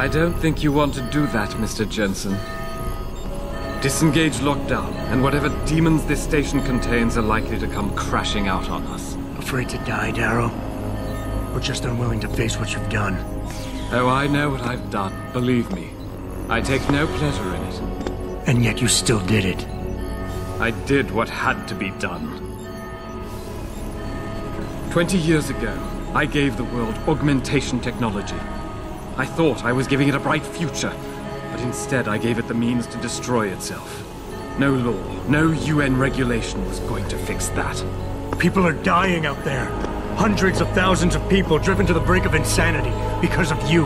I don't think you want to do that, Mr. Jensen. Disengage lockdown, and whatever demons this station contains are likely to come crashing out on us. Afraid to die, Darrow? Or just unwilling to face what you've done? Oh, I know what I've done, believe me. I take no pleasure in it. And yet you still did it. I did what had to be done. 20 years ago, I gave the world augmentation technology. I thought I was giving it a bright future, but instead I gave it the means to destroy itself. No law, no UN regulation was going to fix that. People are dying out there. Hundreds of thousands of people driven to the brink of insanity because of you.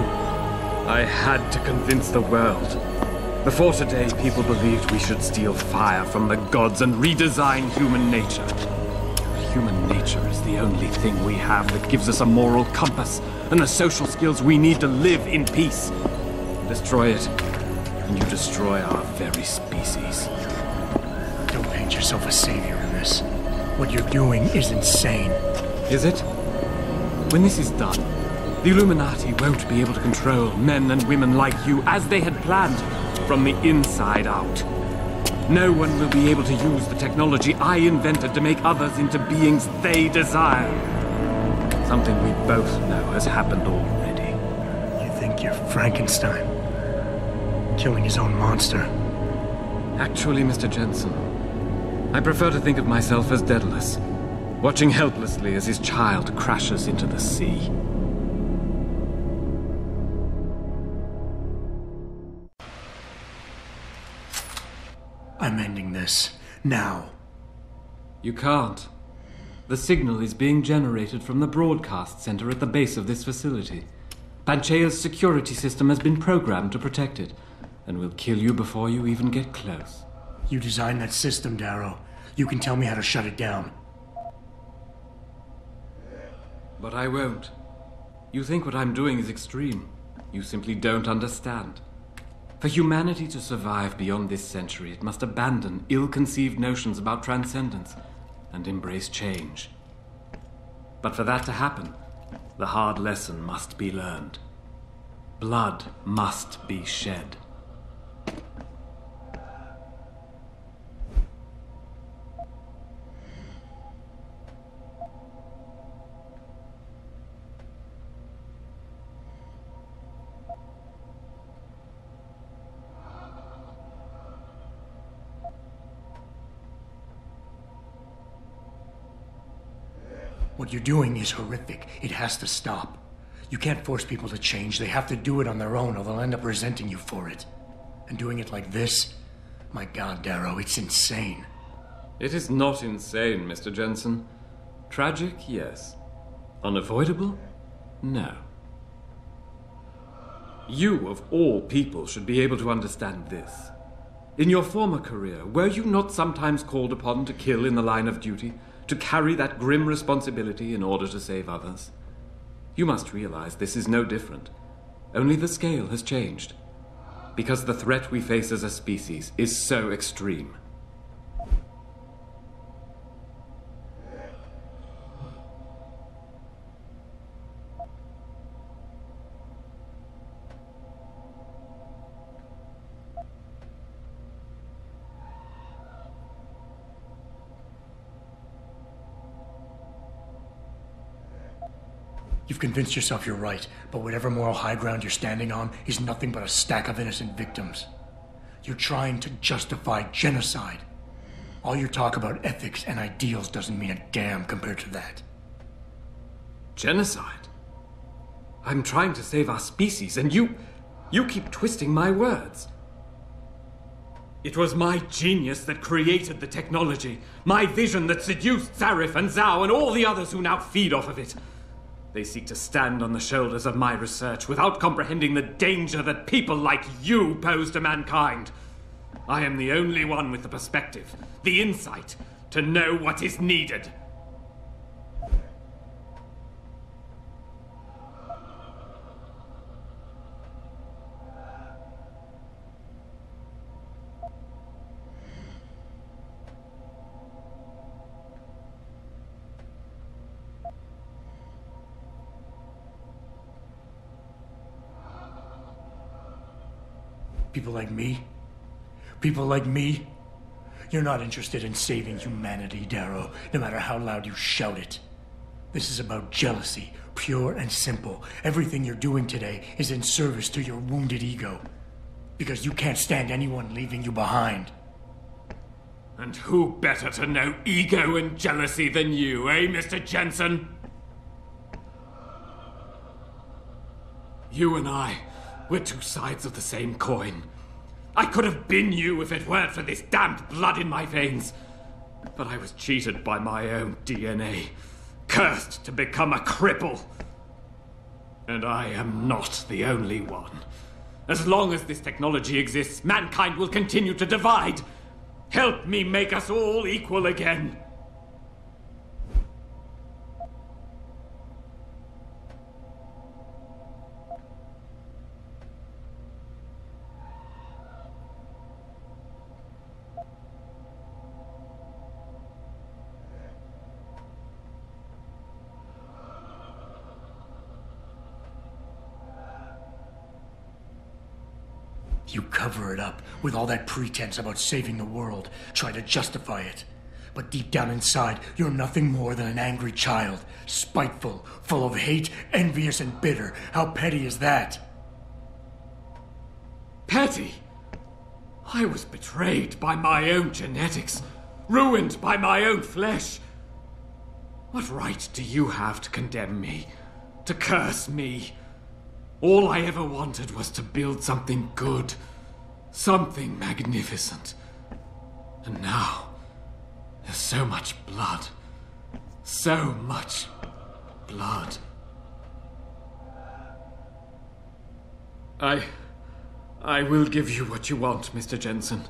I had to convince the world. Before today, people believed we should steal fire from the gods and redesign human nature. Human nature is the only thing we have that gives us a moral compass and the social skills we need to live in peace. Destroy it, and you destroy our very species. Don't paint yourself a savior in this. What you're doing is insane. Is it? When this is done, the Illuminati won't be able to control men and women like you as they had planned, from the inside out. No one will be able to use the technology I invented to make others into beings they desire. Something we both know has happened already. You think you're Frankenstein? Killing his own monster? Actually, Mr. Jensen, I prefer to think of myself as Daedalus, watching helplessly as his child crashes into the sea. I'm ending this. Now. You can't. The signal is being generated from the broadcast center at the base of this facility. Panchea's security system has been programmed to protect it, and will kill you before you even get close. You designed that system, Darrow. You can tell me how to shut it down. But I won't. You think what I'm doing is extreme. You simply don't understand. For humanity to survive beyond this century, it must abandon ill-conceived notions about transcendence and embrace change. But for that to happen, the hard lesson must be learned. Blood must be shed. What you're doing is horrific. It has to stop. You can't force people to change. They have to do it on their own, or they'll end up resenting you for it. And doing it like this? My God, Darrow, it's insane. It is not insane, Mr. Jensen. Tragic, yes. Unavoidable? No. You, of all people, should be able to understand this. In your former career, were you not sometimes called upon to kill in the line of duty? To carry that grim responsibility in order to save others? You must realize this is no different. Only the scale has changed. Because the threat we face as a species is so extreme. You've convinced yourself you're right, but whatever moral high ground you're standing on is nothing but a stack of innocent victims. You're trying to justify genocide. All your talk about ethics and ideals doesn't mean a damn compared to that. Genocide? I'm trying to save our species, and you keep twisting my words. It was my genius that created the technology, my vision that seduced Zarif and Zhao and all the others who now feed off of it. They seek to stand on the shoulders of my research without comprehending the danger that people like you pose to mankind. I am the only one with the perspective, the insight, to know what is needed. People like me? People like me? You're not interested in saving humanity, Darrow, no matter how loud you shout it. This is about jealousy, pure and simple. Everything you're doing today is in service to your wounded ego. Because you can't stand anyone leaving you behind. And who better to know ego and jealousy than you, eh, Mr. Jensen? You and I, we're two sides of the same coin. I could have been you if it weren't for this damned blood in my veins. But I was cheated by my own DNA, cursed to become a cripple. And I am not the only one. As long as this technology exists, mankind will continue to divide. Help me make us all equal again. You cover it up with all that pretense about saving the world, try to justify it. But deep down inside, you're nothing more than an angry child, spiteful, full of hate, envious and bitter. How petty is that? Petty? I was betrayed by my own genetics, ruined by my own flesh. What right do you have to condemn me, to curse me? All I ever wanted was to build something good, something magnificent. And now, there's so much blood. So much blood. I will give you what you want, Mr. Jensen.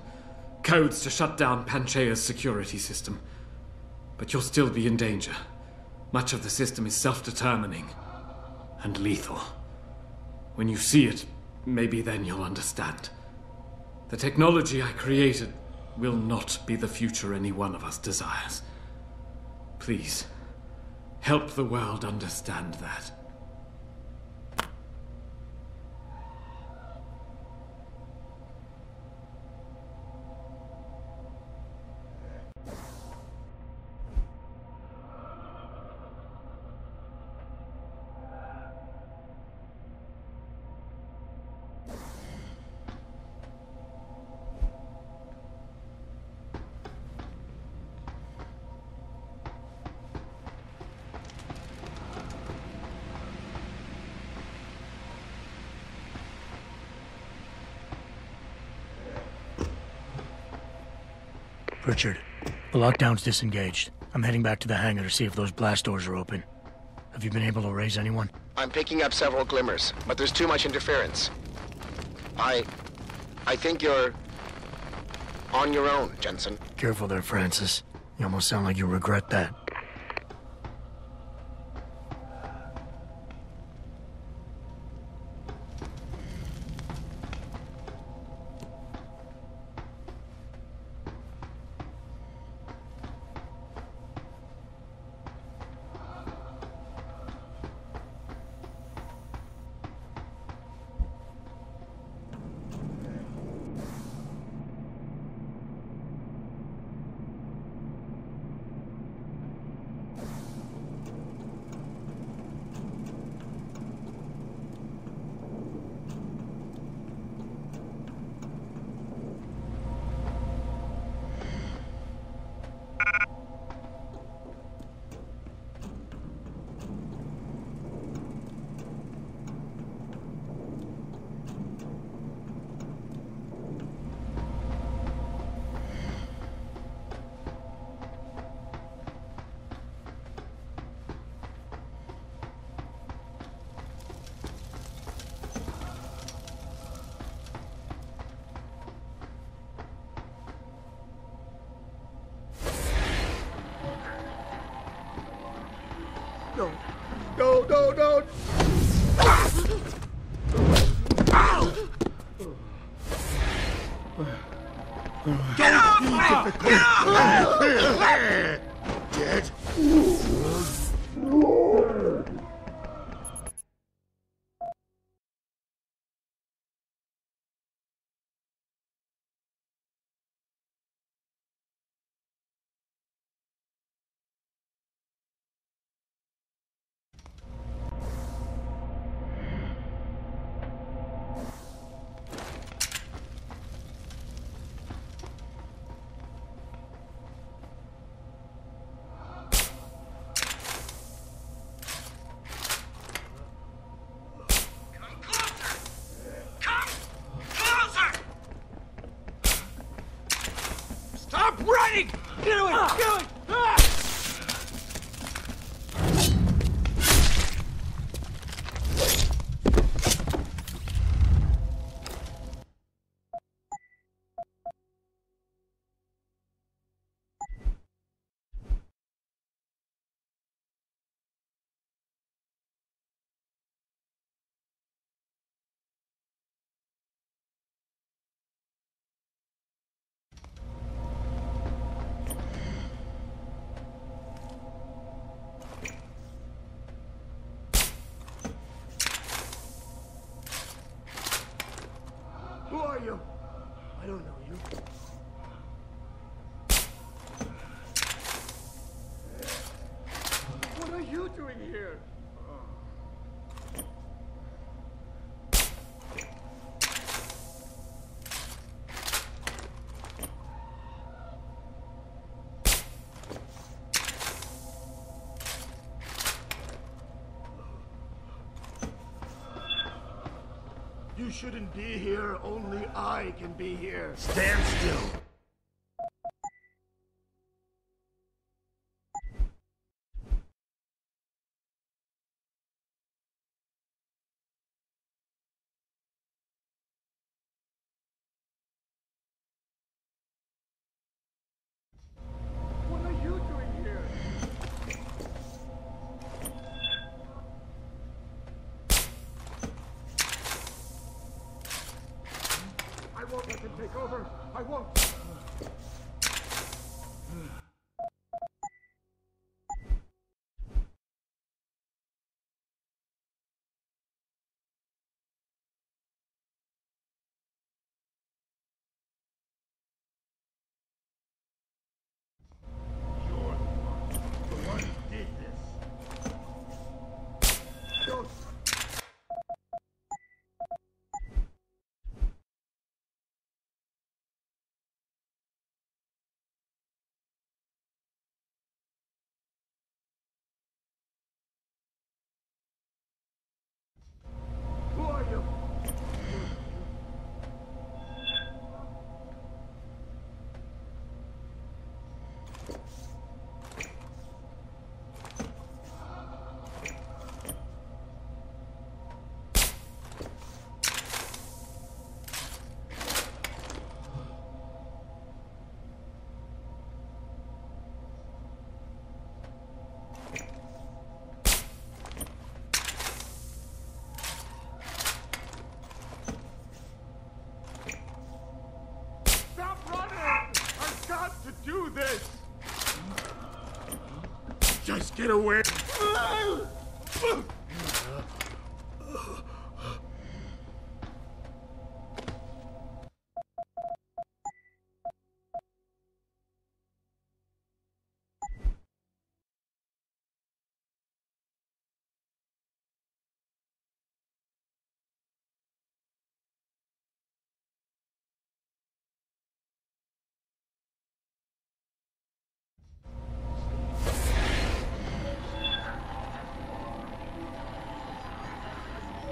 Codes to shut down Panchaea's security system. But you'll still be in danger. Much of the system is self-determining and lethal. When you see it, maybe then you'll understand. The technology I created will not be the future any one of us desires. Please, help the world understand that. Richard, the lockdown's disengaged. I'm heading back to the hangar to see if those blast doors are open. Have you been able to raise anyone? I'm picking up several glimmers, but there's too much interference. I think you're on your own, Jensen. Careful there, Francis. You almost sound like you regret that. No, no, no, no! Get up! Get up! Dead? doing here? You shouldn't be here. Only I can be here. Stand still. What are you doing here? I won't let them take over. I won't. You're the one who did this. Don't. Who are you? Stop running! I've got to do this! Just get away!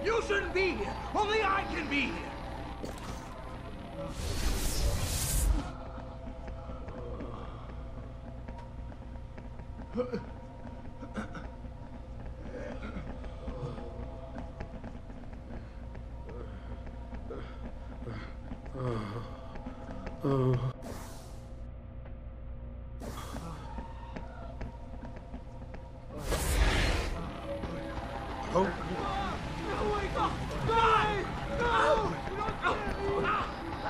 You shouldn't be here! Only I can be here!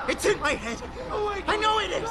It's in my head. I know it is.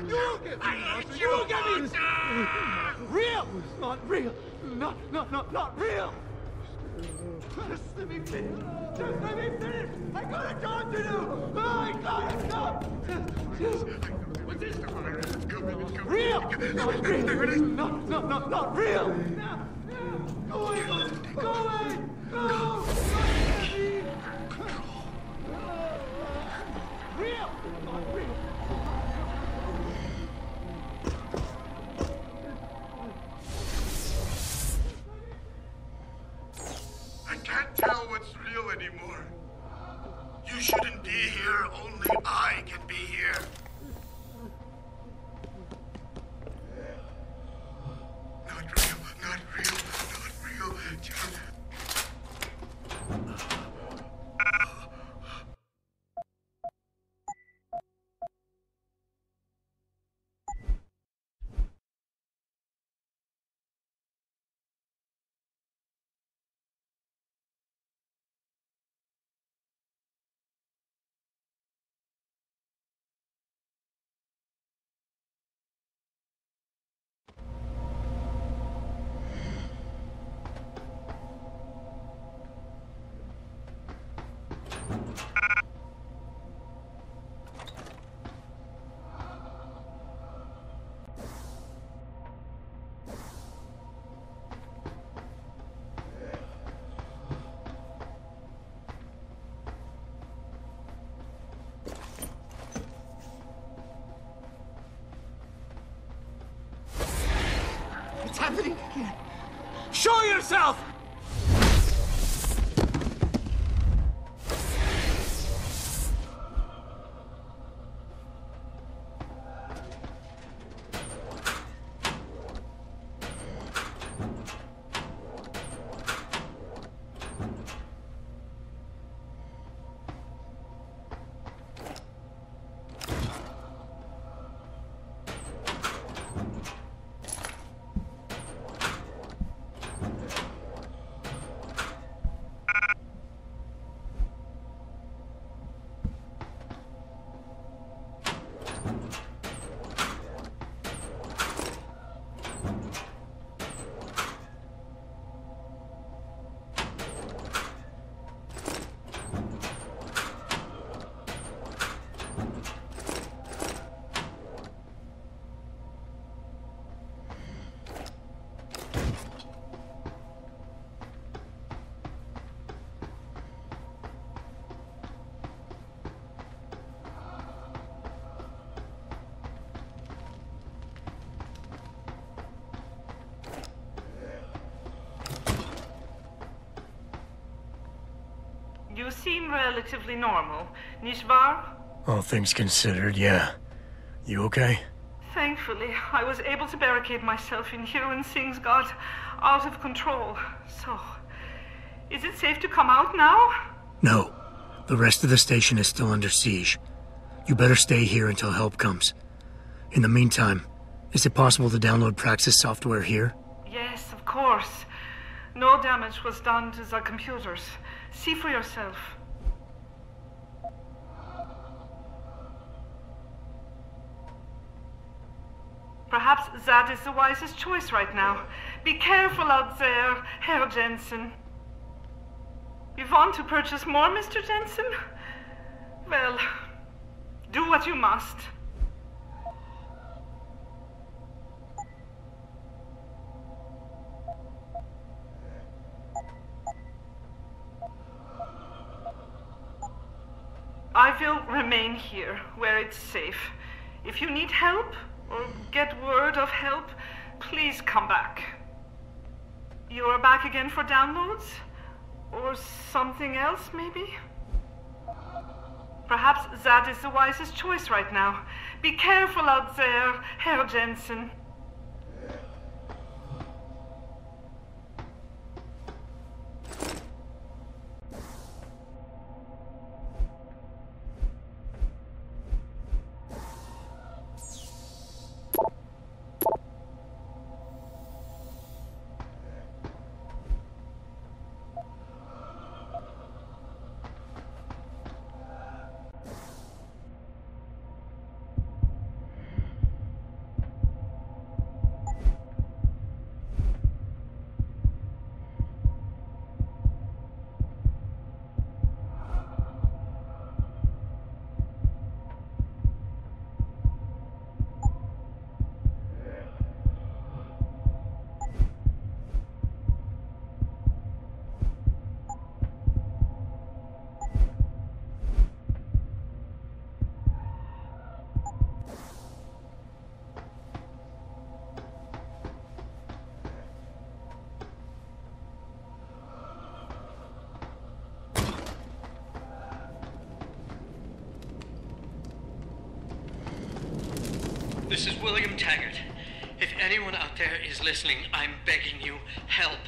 I hate you! Look at me! Real! Not real! Not real! Just let me finish! Just let me finish! I got a job to do! I got a job! What's this? Real! Not real! Not real! Go away! Go away! Go! Real! Not real! I can't tell what's real anymore. You shouldn't be here, only I can be here. Not real, not real, not real. It's happening again. Show yourself! You seem relatively normal, nicht wahr? All things considered, yeah. You okay? Thankfully, I was able to barricade myself in here when things got out of control. So, is it safe to come out now? No. The rest of the station is still under siege. You better stay here until help comes. In the meantime, is it possible to download Praxis software here? Yes, of course. No damage was done to the computers. See for yourself. Perhaps that is the wisest choice right now. Be careful out there, Herr Jensen. You want to purchase more, Mr. Jensen? Well, do what you must. I will remain here, where it's safe. If you need help, or get word of help, please come back. You are back again for downloads? Or something else, maybe? Perhaps that is the wisest choice right now. Be careful out there, Herr Jensen. This is William Taggart. If anyone out there is listening, I'm begging you, help.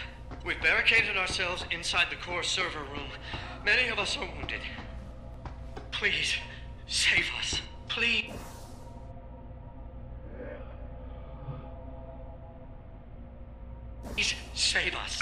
We've barricaded ourselves inside the core server room. Many of us are wounded. Please, save us. Please. Please, save us.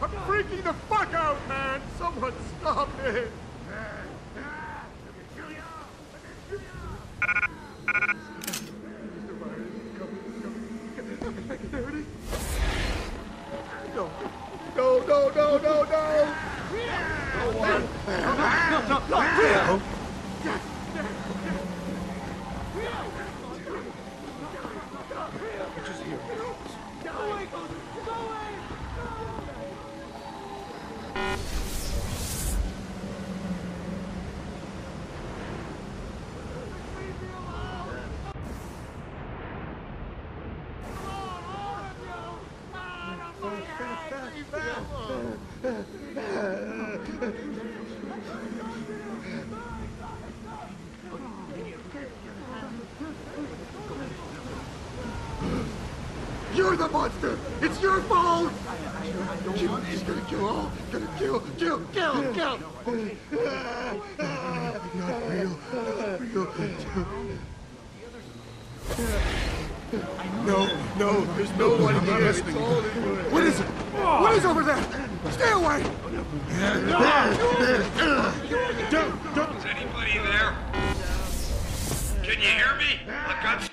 I'm freaking the fuck out, man! Someone stop it! No! No, no, no, no, no! No one! No! Just here. Go away! Go away! You're the monster! It's your fault! He's gonna kill all! Gonna kill! Not real. No, there's no one here. It's all in good. What is it? What is over there? Stay away! Don't! Is anybody there? Can you hear me? The gun's